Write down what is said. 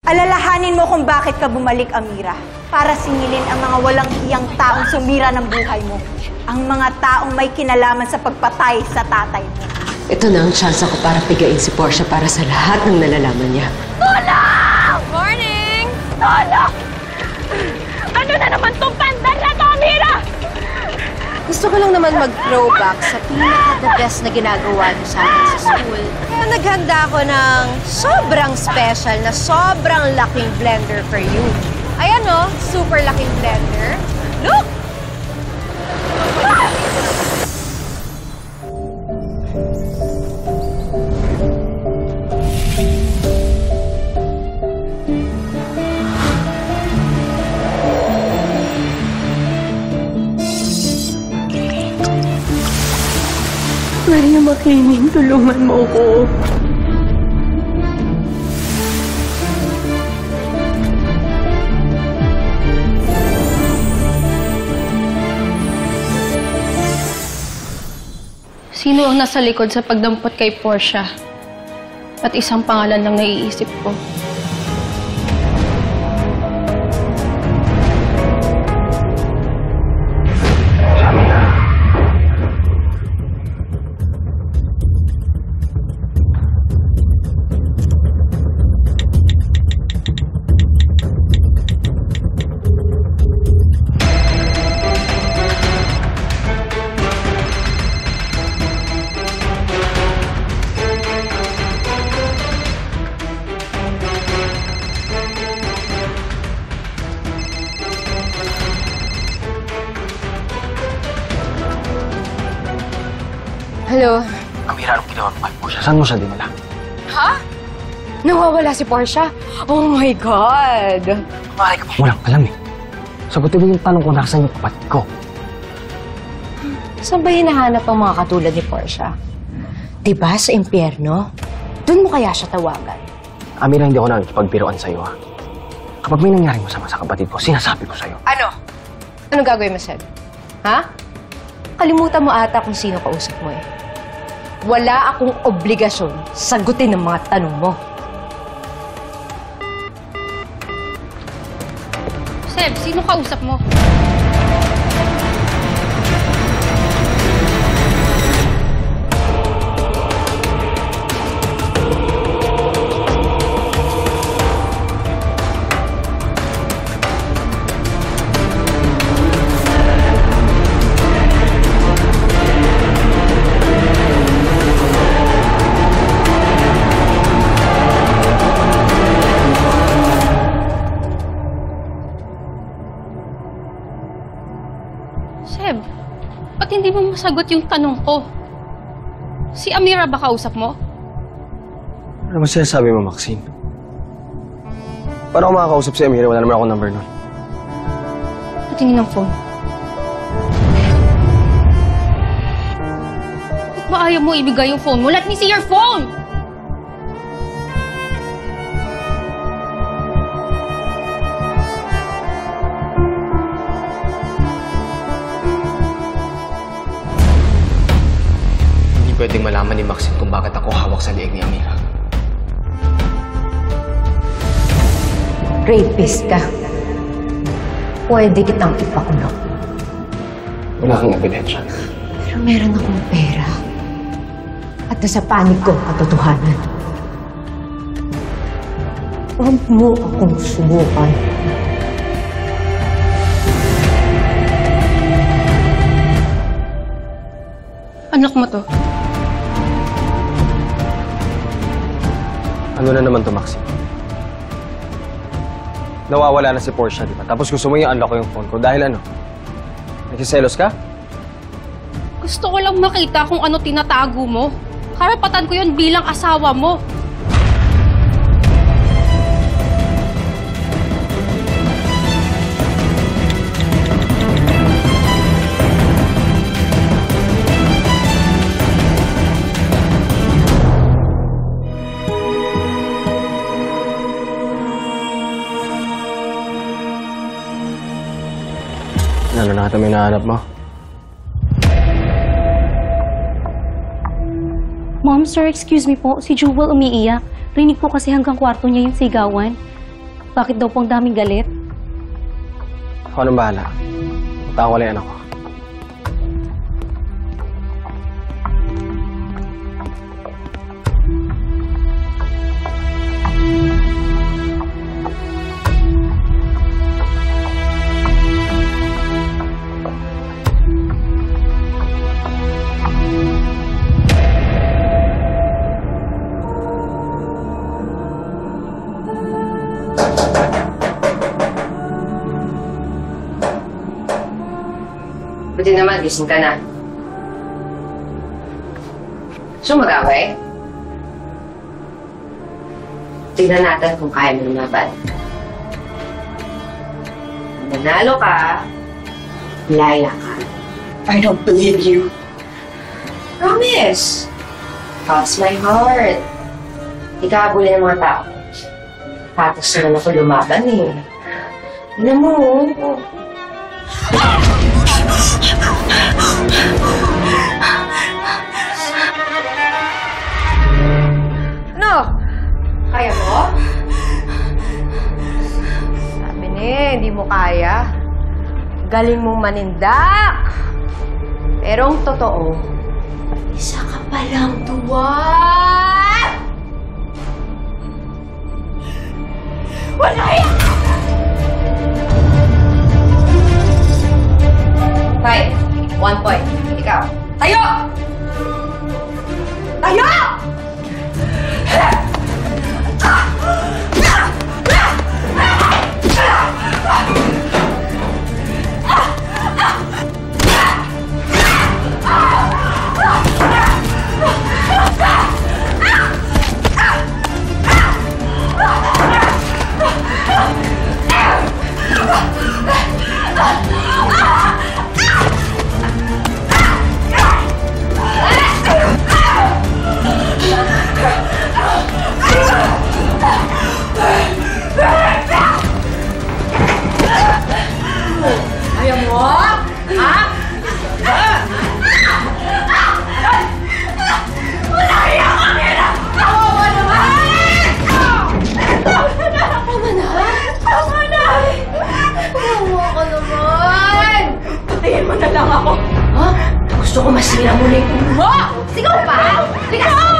Alalahanin mo kung bakit ka bumalik, Amira. Para singilin ang mga walang hiyang taong sumira ng buhay mo. Ang mga taong may kinalaman sa pagpatay sa tatay mo. Ito na ang tsansa ko para pigain si Portia para sa lahat ng nalalaman niya. Tulong! Morning! Tulong! Ano na naman tong pandan na to, Amira? Gusto ko lang naman mag-throwback sa pinaka-the best na ginagawa niyo sa akin sa school. Kaya naghanda ako ng sobrang special na sobrang laking blender for you. Ayan o, super laking blender. Look! Maria Makiling, tulungan mo ko. Sino ang nasa likod sa pagdampot kay Portia? At isang pangalan lang naiisip ko. Hello? Amira, anong ginawa mo kay Portia? Saan mo siya dinala? Ha? Nawawala si Portia? Oh my God! Kumahay ka pa. Walang alam eh. Sagutin mo yung tanong ko nasan yung kapatid ko. Saan ba hinahanap ang mga katulad ni Portia? Diba sa impyerno? Doon mo kaya siya tawagan? Amira, hindi ako nakikipagbiruan sa'yo, ha? Kapag may nangyaring masama sa kapatid ko, sinasabi ko sa'yo. Ano? Anong gagawin mo, Seb? Ha? Kalimutan mo ata kung sino kausap mo eh. Wala akong obligasyon sagutin ang mga tanong mo. Seb, sino kausap mo? Seb, ba't hindi mo masagot yung tanong ko? Si Amira ba kausap mo? Ano ba sinasabi mo, Maxine? Paano ako makakausap si Amira? Wala naman ako number nun. Patingin ng phone. Ba't ba ayaw mo ibigay yung phone mo? Let me see your phone! Pwedeng malaman ni Maxine kung bakit ako hawak sa liig ni Amira. Rapist ka. Pwede kitang ipakulong. Wala kang ebidensya. Pero meron akong pera. At nasa panig ko ang katotohanan. Huwag mo akong subukan. Anak mo to. Ano na naman to, Maxine? Nawawala na si Portia, di ba? Tapos gusto mo i-unlock ko yung phone ko. Dahil ano? Nagsiselos ka? Gusto ko lang makita kung ano tinatago mo. Karapatan ko yun bilang asawa mo. Ano na kami nahanap mo? Mom, sir, excuse me po. Si Jewel umiiyak. Rinig po kasi hanggang kwarto niya yung sigawan. Bakit daw pong daming galit? Ako nang bahala. Punta ko lang yan ako. Buti naman, gising ka na. So, mag-away? Tignan natin kung kaya mo lumaban. Kung nanalo ka, laya ka. I don't believe you. Promise! Cross my heart. Ikahabulin ng mga tao. Patos naman ako lumaban eh. Tignan mo, oh. Ano? Kaya mo? Sabi niya, hindi mo kaya. Galing mong manindak. Pero ang totoo, isa ka palang duwag! Wala yan! 5. 1 point. Ikaw. Tayo! Tayo! Ayaw mo? Ha? Patayin mo na lang ako. Ha? Gusto ko masira mo na yung ulo mo. Sigaw pa! Sigaw!